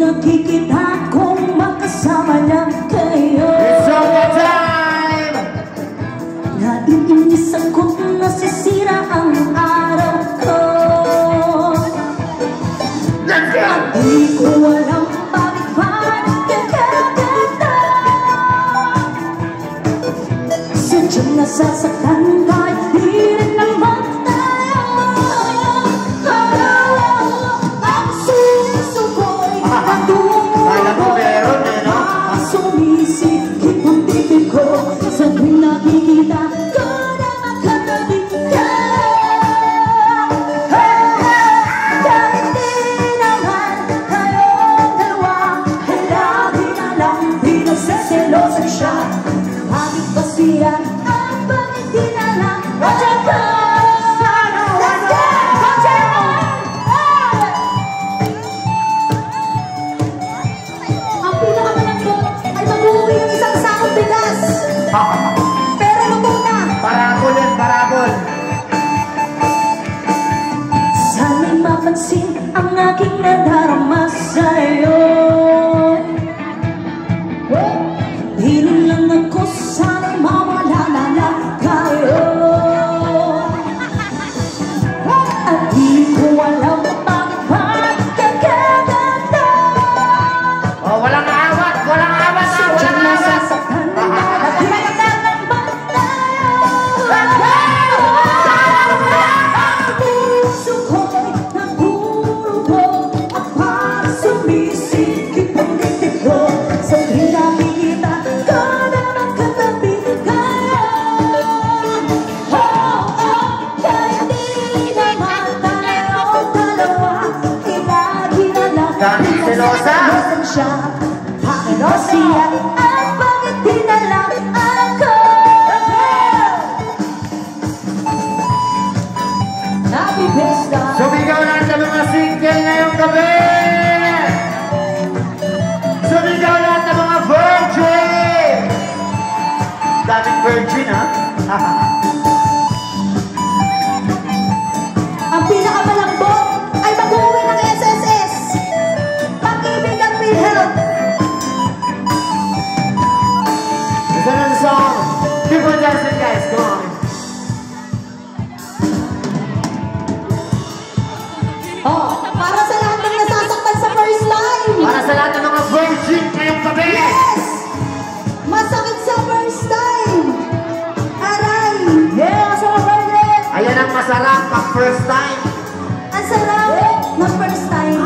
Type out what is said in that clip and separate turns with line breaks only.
nakikita kong makasama niya kayo.
It's over time!
Naiinis ako't nasisira ang araw ko. Di ko alam bakit pa nagkakaganda. Sadyang nasasaktan kahit di rin naman tayo. Ang susukoy at tumukoy, sumisikip ang bibig ko sa tuwing nakikita ko na makatabi ka. Kahit di naman tayong dalawa, ay lagi na lang di nagseselosan siya. Bakit ba siya at bakit di na lang watch ko? Let's go! Watch Ang pinakamalambot ay mag-uwi ng isang sakong bigas. Pero luto na.
Parabol yan, parabol.
Sana'y mapansin ang aking nadarama sa'yo. Hilo lang ako, sana'y mawala na kayo. At di ko alam bakit pa nagkakaganda.
Oh, walang awat, walang awat,
Sadyang
walang awat.
nasasaktan na nakikita naman tayo. Ang puso ko'y nagulubog at parang sumisikip ang dibdib ko. Sa tuwing nakikita ko na magkatabi kayo. Kahit di naman tayong dalawa, lagi na lang
Kahit selosa.
selosan siya. Bakit o siya at bakit di na lang ako? Happy Fiesta!
Sumigaw lang sa mga single ngayong gabi! Sumigaw lang sa mga virgin! Daming virgin, ha?
Ang pinakamalambot ay mag-uwi ng SSS. Pag-ibig at PhilHealth.
Listen to the song. Keep on dancing, guys. Go on.
Para sa lahat ng nasasaktan sa first time.
Para sa lahat ng mga virgin ngayong gabi!
Yes! Masakit sa first time. Aray! Yeah, sa mga virgin!
Ayan ang masarap pag first time.
Ang sarap ng first time.